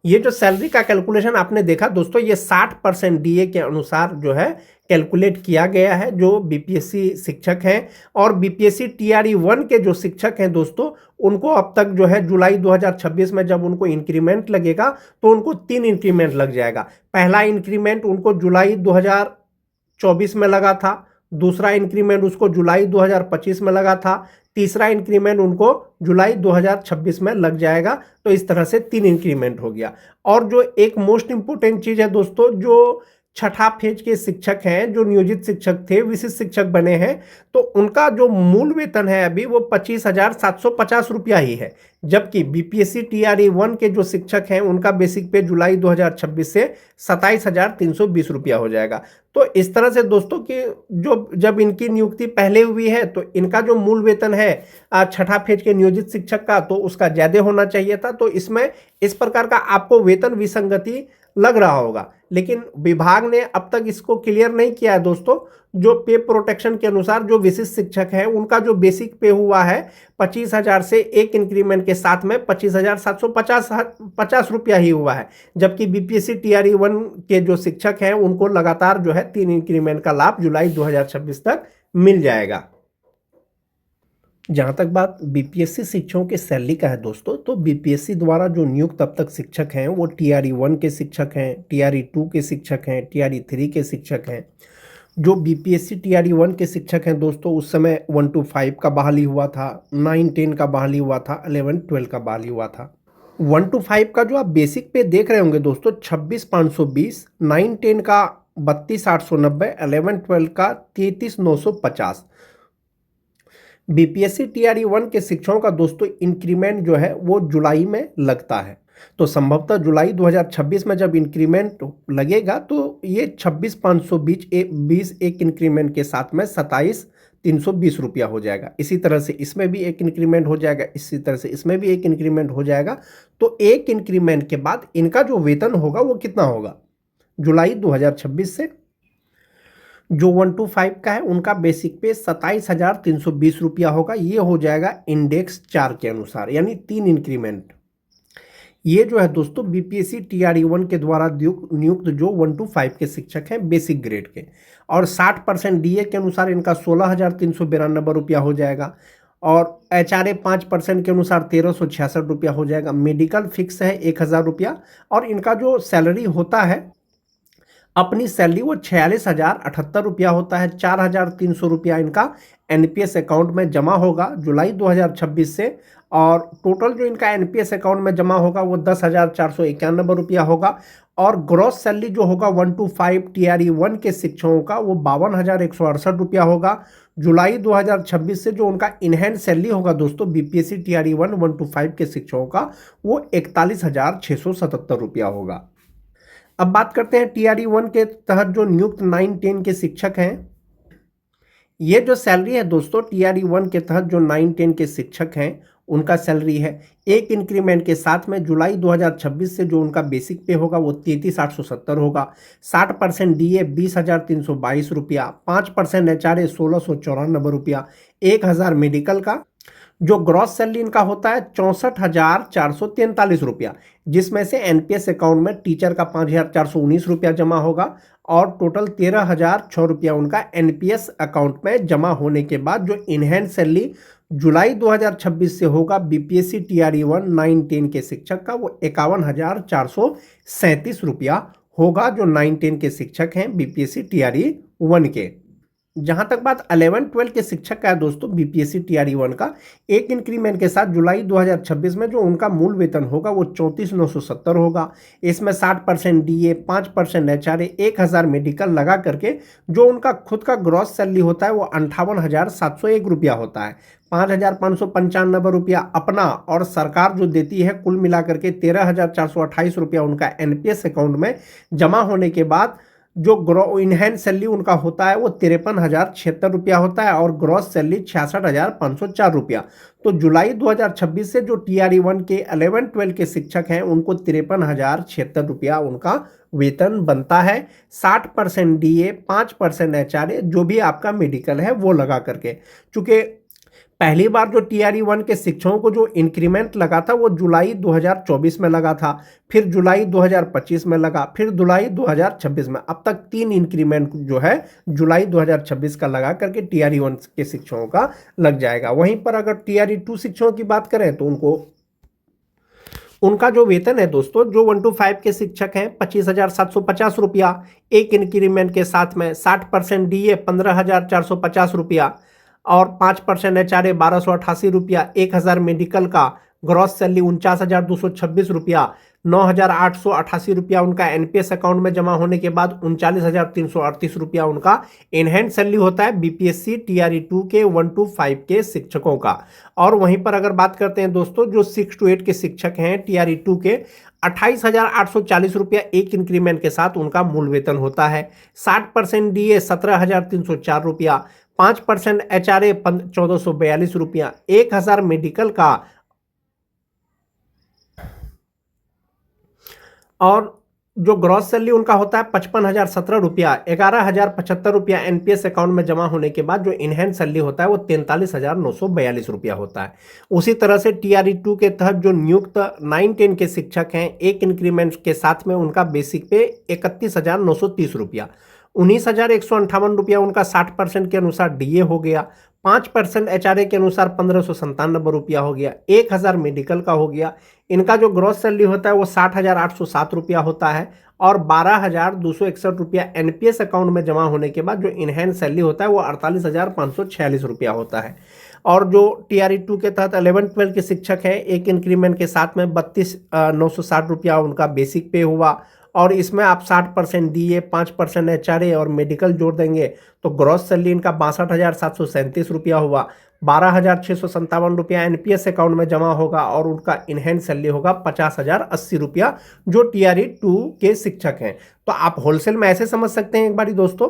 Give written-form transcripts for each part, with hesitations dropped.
ये जो सैलरी का कैलकुलेशन आपने देखा दोस्तों, ये 60% डीए के अनुसार जो है कैलकुलेट किया गया है जो बीपीएससी शिक्षक हैं। और बीपीएससी टीआरई 1 के जो शिक्षक हैं दोस्तों, उनको अब तक जो है जुलाई 2026 में जब उनको इंक्रीमेंट लगेगा तो उनको 3 इंक्रीमेंट लग जाएगा। पहला इंक्रीमेंट उनको जुलाई 2024 में लगा था, दूसरा इंक्रीमेंट उसको जुलाई 2025 में लगा था, तीसरा इंक्रीमेंट उनको जुलाई 2026 में लग जाएगा। तो इस तरह से 3 इंक्रीमेंट हो गया। और जो एक मोस्ट इंपोर्टेंट चीज है दोस्तों, जो छठा फेज के शिक्षक हैं, जो नियोजित शिक्षक थे, विशिष्ट शिक्षक बने हैं, तो उनका जो मूल वेतन है अभी वो 25,750 रुपया ही है। जबकि बीपीएससी टीआरई 1 के जो शिक्षक हैं उनका बेसिक पे जुलाई 2026 से 27,320 रुपया हो जाएगा। तो इस तरह से दोस्तों कि जो जब इनकी नियुक्ति पहले हुई है तो इनका जो मूल वेतन है छठा फेज के नियोजित शिक्षक का, तो उसका ज्यादा होना चाहिए था। तो इसमें इस प्रकार का आपको वेतन विसंगति लग रहा होगा, लेकिन विभाग ने अब तक इसको क्लियर नहीं किया है दोस्तों। जो पे प्रोटेक्शन के अनुसार जो विशिष्ट शिक्षक है उनका जो बेसिक पे हुआ है 25,000 से एक इंक्रीमेंट के साथ में 25,750 रुपया ही हुआ है। जबकि बीपीएससी टीआरई 1 के जो शिक्षक हैं उनको लगातार जो है 3 इंक्रीमेंट का लाभ जुलाई 2026 तक मिल जाएगा। जहाँ तक बात बीपीएससी शिक्षकों के सैलरी का है दोस्तों, तो बीपीएससी द्वारा जो नियुक्त अब तक शिक्षक हैं वो टीआरई 1 के शिक्षक हैं, टीआरई 2 के शिक्षक हैं, टीआरई 3 के शिक्षक हैं। जो बीपीएससी टीआरई 1 के शिक्षक हैं दोस्तों, उस समय 1 to 5 का बहाली हुआ था, 9-10 का बहाली हुआ था, 11-12 का बहाली हुआ था। 1 to 5 का जो आप बेसिक पे देख रहे होंगे दोस्तों 26,520, 9-10 का 32,890, 11-12 का 33,950। बीपीएससी टीआरई 1 के शिक्षकों का दोस्तों इंक्रीमेंट जो है वो जुलाई में लगता है। तो संभवतः जुलाई 2026 में जब इंक्रीमेंट लगेगा तो ये 26,520 एक इंक्रीमेंट के साथ में 27,320 रुपया हो जाएगा। इसी तरह से इसमें भी एक इंक्रीमेंट हो जाएगा, इसी तरह से इसमें भी एक इंक्रीमेंट हो जाएगा। तो एक इंक्रीमेंट के बाद इनका जो वेतन होगा वो कितना होगा जुलाई 2026 से। जो 1 to 5 का है उनका बेसिक पे 27,320 रुपया होगा। ये हो जाएगा इंडेक्स 4 के अनुसार, यानी 3 इंक्रीमेंट। ये जो है दोस्तों बीपीएससी टीआरई 1 के द्वारा नियुक्त जो 1 to 5 के शिक्षक हैं बेसिक ग्रेड के। और 60% डीए के अनुसार इनका 16,392 रुपया हो जाएगा। और एचआरए 5% के अनुसार 1,366 रुपया हो जाएगा। मेडिकल फिक्स है 1,000 रुपया। और इनका जो सैलरी होता है, अपनी सैलरी वो 46,078 रुपया होता है। 4,300 रुपया इनका एनपीएस अकाउंट में जमा होगा जुलाई 2026 से। और टोटल जो इनका एनपीएस अकाउंट में जमा होगा वो 10,491 रुपया होगा। और ग्रॉस सैलरी जो होगा 1 to 5 टीआरई 1 के शिक्षकों का वो 52,168 रुपया होगा जुलाई 2026 से। जो उनका इनहैंड सैलरी होगा दोस्तों बीपीएससी टीआरई 1 to 5 के शिक्षकों का वो 41,677 रुपया होगा। अब बात करते हैं टीआरई 1 के तहत जो नियुक्त 9-10 के शिक्षक हैं। ये जो सैलरी है दोस्तों टीआरई 1 के तहत जो 9-10 के शिक्षक हैं उनका सैलरी है एक इंक्रीमेंट के साथ में जुलाई 2026 से जो उनका बेसिक पे होगा वो 33,870 होगा। 60% डीए 20,322 रुपया, 5% एचआरए 1,694 रुपया, 1,000 मेडिकल का। जो ग्रॉस सैलरी इनका होता है 64,443 रुपया, जिसमें से एनपीएस अकाउंट में टीचर का 5,419 रुपया जमा होगा। और टोटल 13,006 रुपया उनका एनपीएस अकाउंट में जमा होने के बाद जो इनहैंड सैलरी जुलाई 2026 से होगा बीपीएससी टीआरई 1 9-10 के शिक्षक का वो 51,437 रुपया होगा, जो 9-10 के शिक्षक हैं बीपीएससी टीआरई 1 के। जहां तक बात 11-12 के शिक्षक का है दोस्तों बीपीएससी टीआरई 1 का, एक इंक्रीमेंट के साथ जुलाई 2026 में जो उनका मूल वेतन होगा वो 34,970 होगा। इसमें 60% डीए, 5% एचआरए, 1,000 मेडिकल लगा करके जो उनका खुद का ग्रॉस सैलरी होता है वो 58,701 रुपया होता है। 5,595 रुपया अपना और सरकार जो देती है कुल मिलाकर के 13,428 रुपया उनका एनपीएस अकाउंट में जमा होने के बाद जो इनहैंड सैलरी उनका होता है वो 53,076 रुपया होता है। और ग्रॉस सैलरी 66,504 रुपया। तो जुलाई 2026 से जो टीआरई 1 के 11-12 के शिक्षक हैं उनको 53,076 रुपया उनका वेतन बनता है। 60% डीए, 5% एचआरए, जो भी आपका मेडिकल है वो लगा करके। चूंकि पहली बार जो टीआरई 1 के शिक्षकों को जो इंक्रीमेंट लगा था वो जुलाई 2024 में लगा था, फिर जुलाई 2025 में लगा, फिर जुलाई 2026 में। अब तक 3 इंक्रीमेंट जो है जुलाई 2026 का लगा करके टीआरई 1 के शिक्षकों का लग जाएगा। वहीं पर अगर टीआरई 2 शिक्षकों की बात करें तो उनका जो वेतन है दोस्तों, जो 1 to 5 के शिक्षक हैं 25,750 रुपया एक इंक्रीमेंट के साथ में, 60% डीए 15,450 रुपया और 5% एचआरए 1,288 रुपया, 1,000 मेडिकल का, ग्रॉस सैलरी 49,226 रुपया, 9,888 रुपया उनका एनपीएस अकाउंट में जमा होने के बाद 39,338 रुपया उनका इनहैंड सैलरी होता है बीपीएससी टीआरई 2 के 1 to 5 के शिक्षकों का। और वहीं पर अगर बात करते हैं दोस्तों, जो 6 to 8 के शिक्षक हैं टीआरई 2 के, 28,840 रुपया एक इंक्रीमेंट के साथ उनका मूल वेतन होता है। 60% डीए 17,304 रुपया, 5% एचआरए 1,442 रुपया, 1,000 मेडिकल का और जो ग्रॉस सैलरी उनका होता है 55,017 रुपया, 11,075 रुपया एनपीएस अकाउंट में जमा होने के बाद जो इनहैंड सैलरी होता है वो 43,942 रुपया होता है। उसी तरह से टीआरई 2 के तहत जो नियुक्त 9-10 के शिक्षक हैं, एक इंक्रीमेंट के साथ में उनका बेसिक पे 31,930 रुपया, 19,158 रुपया उनका 60% के अनुसार डीए हो गया, 5% एचआरए के अनुसार 1,597 रुपया हो गया, 1,000 मेडिकल का हो गया। इनका जो ग्रॉस सैलरी होता है वो 60,807 रुपया होता है और 12,261 रुपया एनपीएस अकाउंट में जमा होने के बाद जो इनहैंड सैलरी होता है वो 48,546 रुपया होता है। और जो टीआरई 2 के तहत 11-12 के शिक्षक हैं, एक इंक्रीमेंट के साथ में 32,960 रुपया उनका बेसिक पे हुआ और इसमें आप 60% डीए, 5% एचआरए और मेडिकल जोड़ देंगे तो ग्रॉस सैलरी इनका 62,737 रुपया हुआ, 12,657 रुपया एनपीएस अकाउंट में जमा होगा और उनका इनहैंड सैलरी होगा 50,080 रुपया जो टीआरई 2 के शिक्षक हैं। तो आप होलसेल में ऐसे समझ सकते हैं एक बारी दोस्तों,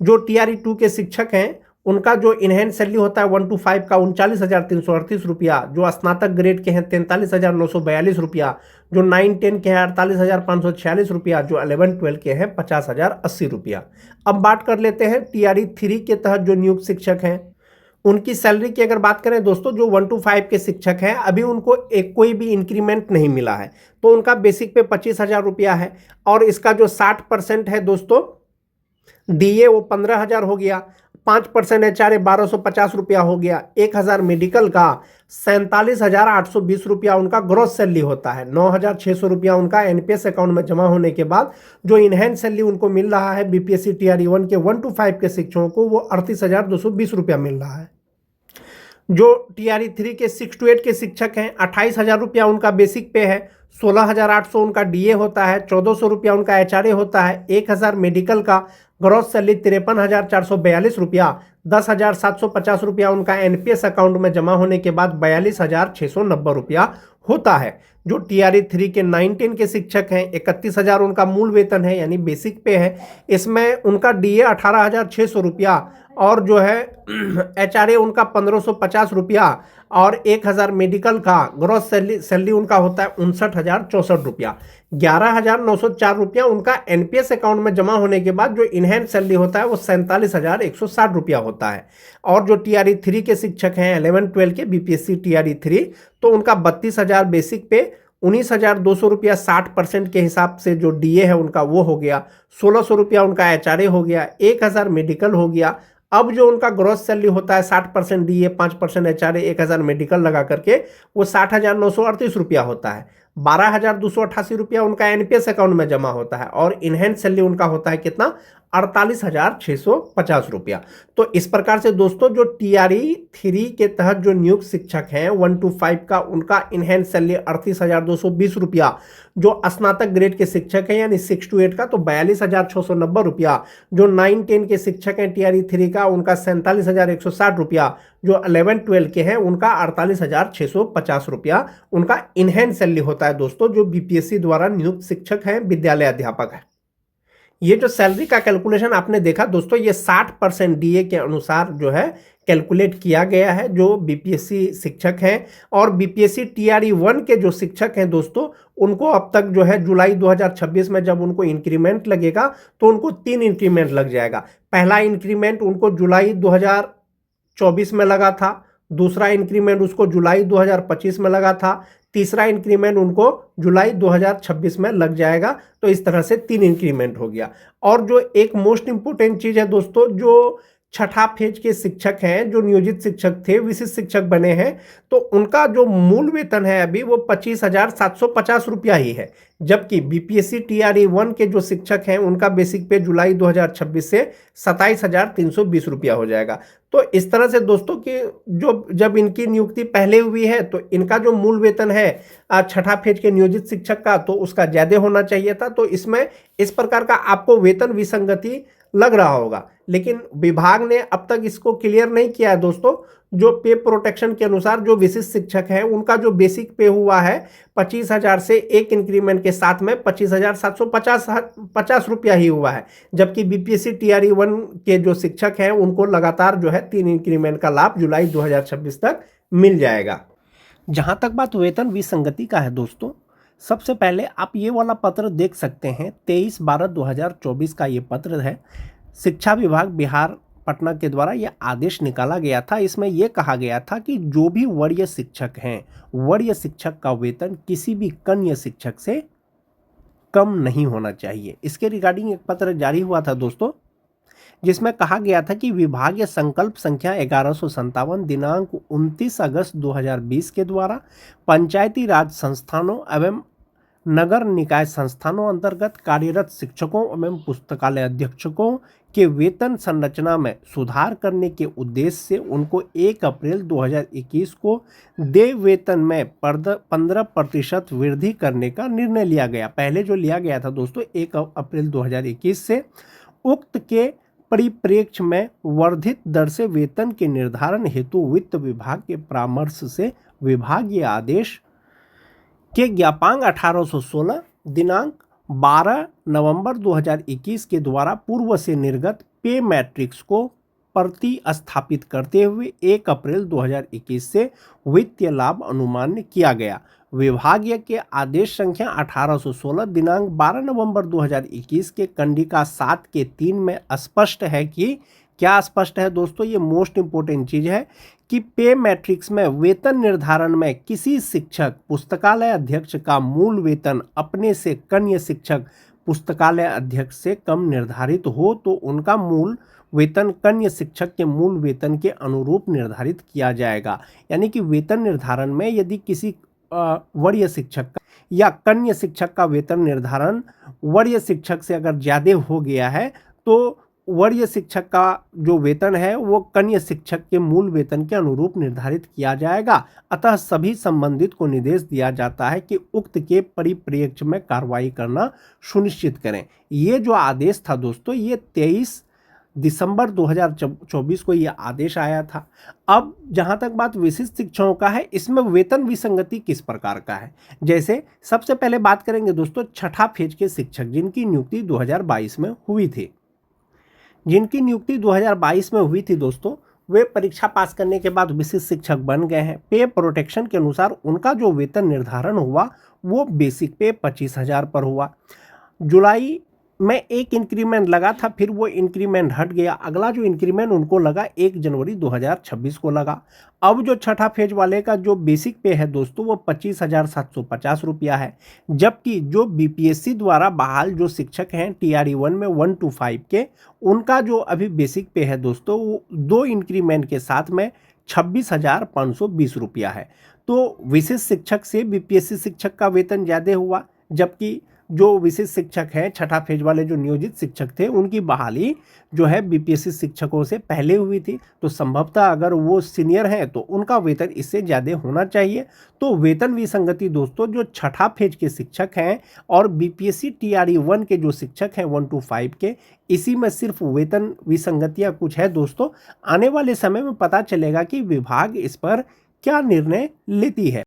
जो टीआरई 2 के शिक्षक हैं उनका जो इनहैंड सैलरी होता है 1 to 5 का 39,338 रुपया, जो स्नातक ग्रेड के हैं 43,942 रुपया, जो 9-10 के हैं 48,546 रुपया, जो 11-12 के हैं 50,080 रुपया। अब बात कर लेते हैं टीआरई 3 के तहत जो नियुक्त शिक्षक हैं उनकी सैलरी की अगर बात करें दोस्तों, जो 1 to 5 के शिक्षक हैं अभी उनको कोई भी इंक्रीमेंट नहीं मिला है तो उनका बेसिक पे 25,000 रुपया है और इसका जो 60% है दोस्तों डीए वो 15,000 हो गया, 5% एचआरए 1,250 रुपया हो गया, 1,000 मेडिकल का 47,820 रुपया उनका ग्रॉस सैलरी होता है, 9,600 रुपया उनका एनपीएस अकाउंट में जमा होने के बाद जो इनहैंड सैलरी उनको मिल रहा है बीपीएससी टीआरई 1 के 1 to 5 के शिक्षकों को वो 38,220 रुपया मिल रहा है। जो टीआरई 3 के 6 to 8 के शिक्षक हैं 28,000 रुपया उनका बेसिक पे है, 16,800 उनका डीए होता है, 1,400 रुपया उनका एचआरए होता है, 1,000 मेडिकल का, ग्रॉस सैलरी 53,442 रुपया, 10,750 रुपया उनका एनपीएस अकाउंट में जमा होने के बाद 42,690 रुपया होता है। जो टीआरई 3 के 9-10 के शिक्षक हैं 31,000 उनका मूल वेतन है यानी बेसिक पे है, इसमें उनका डीए 18,600 रुपया और जो है एचआरए उनका 1,550 रुपया और 1,000 मेडिकल का, ग्रॉस सैलरी उनका होता है 59,064 रुपया, 11,904 रुपया उनका एनपीएस अकाउंट में जमा होने के बाद जो इनहैंड सैलरी होता है वो 47,160 रुपया होता है। और जो टीआरई 3 के शिक्षक हैं 11-12 के बीपीएससी टीआरई 3 तो उनका 32,000 बेसिक पे, 19,200 रुपया 60% के हिसाब से जो डीए है उनका वो हो गया, 1,600 रुपया उनका एचआरए हो गया, 1,000 मेडिकल हो गया। अब जो उनका ग्रॉस सैलरी होता है 60% डीए, 5% एचआरए, 1,000 मेडिकल लगा करके वो 60,938 रुपया होता है, 12,288 रुपया उनका एनपीएस अकाउंट में जमा होता है और इनहैंड सैलरी उनका होता है कितना, 48,650 रुपया। तो इस प्रकार से दोस्तों जो टीआरई 3 के तहत जो नियुक्त शिक्षक हैं 1 to 5 का उनका इनहैंड सैलरी 38,220 रुपया, जो स्नातक ग्रेड के शिक्षक हैं यानी 6 to 8 का तो 42,690 रुपया, जो 9-10 के शिक्षक हैं टीआरई 3 का उनका 47,160 रुपया, जो 11-12 के हैं उनका 48,650 रुपया उनका इनहैंड सैलरी होता है दोस्तों, जो बीपीएससी द्वारा नियुक्त शिक्षक हैं, विद्यालय अध्यापक है। ये जो सैलरी का कैलकुलेशन आपने देखा दोस्तों, ये 60% डीए के अनुसार जो है कैलकुलेट किया गया है जो बीपीएससी शिक्षक हैं। और बीपीएससी टीआरई 1 के जो शिक्षक हैं दोस्तों उनको अब तक जो है जुलाई 2026 में जब उनको इंक्रीमेंट लगेगा तो उनको 3 इंक्रीमेंट लग जाएगा। पहला इंक्रीमेंट उनको जुलाई 2024 में लगा था, दूसरा इंक्रीमेंट उसको जुलाई 2025 में लगा था, तीसरा इंक्रीमेंट उनको जुलाई 2026 में लग जाएगा। तो इस तरह से 3 इंक्रीमेंट हो गया। और जो एक मोस्ट इंपोर्टेंट चीज है दोस्तों, जो छठा फेज के शिक्षक हैं, जो नियोजित शिक्षक थे, विशिष्ट शिक्षक बने हैं, तो उनका जो मूल वेतन है अभी वो 25,750 रुपया ही है। जबकि बीपीएससी टीआरई 1 के जो शिक्षक हैं उनका बेसिक पे जुलाई 2026 से 27,320 रुपया हो जाएगा। तो इस तरह से दोस्तों कि जो जब इनकी नियुक्ति पहले हुई है तो इनका जो मूल वेतन है छठा फेज के नियोजित शिक्षक का, तो उसका ज्यादा होना चाहिए था। तो इसमें इस प्रकार का आपको वेतन विसंगति लग रहा होगा, लेकिन विभाग ने अब तक इसको क्लियर नहीं किया है दोस्तों। जो पे प्रोटेक्शन के अनुसार जो विशिष्ट शिक्षक हैं उनका जो बेसिक पे हुआ है 25,000 से एक इंक्रीमेंट के साथ में 25,750 रुपया ही हुआ है। जबकि बीपीएससी टीआरई 1 के जो शिक्षक हैं उनको लगातार जो है 3 इंक्रीमेंट का लाभ जुलाई 2026 तक मिल जाएगा। जहां तक बात वेतन विसंगति का है दोस्तों, सबसे पहले आप ये वाला पत्र देख सकते हैं, 23/12/2024 का ये पत्र है। शिक्षा विभाग बिहार पटना के द्वारा यह आदेश निकाला गया था। इसमें यह कहा गया था कि जो भी वरीय शिक्षक हैं, वरीय शिक्षक का वेतन किसी भी कन्या शिक्षक से कम नहीं होना चाहिए। इसके रिगार्डिंग एक पत्र जारी हुआ था दोस्तों, जिसमें कहा गया था कि विभागीय संकल्प संख्या 1157 दिनांक 29 अगस्त 2020 के द्वारा पंचायती राज संस्थानों एवं नगर निकाय संस्थानों अंतर्गत कार्यरत शिक्षकों एवं पुस्तकालय अधीक्षकों के वेतन संरचना में सुधार करने के उद्देश्य से उनको 1 अप्रैल 2021 को देय वेतन में 15% वृद्धि करने का निर्णय लिया गया। पहले जो लिया गया था दोस्तों 1 अप्रैल 2021 से, उक्त के परिप्रेक्ष्य में वर्धित दर से वेतन के निर्धारण हेतु वित्त विभाग के परामर्श से विभागीय आदेश के ज्ञापांग 1816 दिनांक 12 नवंबर 2021 के द्वारा पूर्व से निर्गत पे मैट्रिक्स को प्रतिस्थापित करते हुए 1 अप्रैल 2021 से वित्तीय लाभ अनुमान किया गया। विभागीय के आदेश संख्या 1816 दिनांक 12 नवंबर 2021 के कंडिका 7 के 3 में स्पष्ट है कि, क्या स्पष्ट है दोस्तों, ये मोस्ट इंपोर्टेंट चीज है कि पे मैट्रिक्स में वेतन निर्धारण में किसी शिक्षक पुस्तकालय अध्यक्ष का मूल वेतन अपने से कन्या शिक्षक पुस्तकालय अध्यक्ष से कम निर्धारित हो तो उनका मूल वेतन कन्या शिक्षक के मूल वेतन के अनुरूप निर्धारित किया जाएगा। यानी कि वेतन निर्धारण में यदि किसी वरीय शिक्षक का या कन्या शिक्षक का वेतन निर्धारण वरीय शिक्षक से अगर ज़्यादा हो गया है तो वरीय शिक्षक का जो वेतन है वो कन्या शिक्षक के मूल वेतन के अनुरूप निर्धारित किया जाएगा। अतः सभी संबंधित को निर्देश दिया जाता है कि उक्त के परिप्रेक्ष्य में कार्रवाई करना सुनिश्चित करें। ये जो आदेश था दोस्तों, ये 23 दिसंबर 2024 को यह आदेश आया था। अब जहां तक बात विशिष्ट शिक्षकों का है, इसमें वेतन विसंगति किस प्रकार का है। जैसे सबसे पहले बात करेंगे दोस्तों छठा फेज के शिक्षक जिनकी नियुक्ति 2022 में हुई थी। जिनकी नियुक्ति 2022 में हुई थी दोस्तों, वे परीक्षा पास करने के बाद विशिष्ट शिक्षक बन गए हैं। पे प्रोटेक्शन के अनुसार उनका जो वेतन निर्धारण हुआ वो बेसिक पे 25,000 पर हुआ। जुलाई में एक इंक्रीमेंट लगा था, फिर वो इंक्रीमेंट हट गया। अगला जो इंक्रीमेंट उनको लगा 1 जनवरी 2026 को लगा। अब जो छठा फेज वाले का जो बेसिक पे है दोस्तों वो 25,750 रुपया है। जबकि जो बीपीएससी द्वारा बहाल जो शिक्षक हैं टीआरई 1 में 1 to 5 के, उनका जो अभी बेसिक पे है दोस्तों वो 2 इंक्रीमेंट के साथ में 26,520 रुपया है। तो विशिष्ट शिक्षक से बीपीएससी शिक्षक का वेतन ज़्यादा हुआ, जबकि जो विशिष्ट शिक्षक हैं छठा फेज वाले जो नियोजित शिक्षक थे उनकी बहाली जो है बीपीएससी शिक्षकों से पहले हुई थी। तो संभवतः अगर वो सीनियर हैं तो उनका वेतन इससे ज़्यादा होना चाहिए। तो वेतन विसंगति दोस्तों जो छठा फेज के शिक्षक हैं और बीपीएससी टीआरई 1 के जो शिक्षक हैं 1 to 5 के, इसी में सिर्फ वेतन विसंगतियाँ कुछ है दोस्तों। आने वाले समय में पता चलेगा कि विभाग इस पर क्या निर्णय लेती है।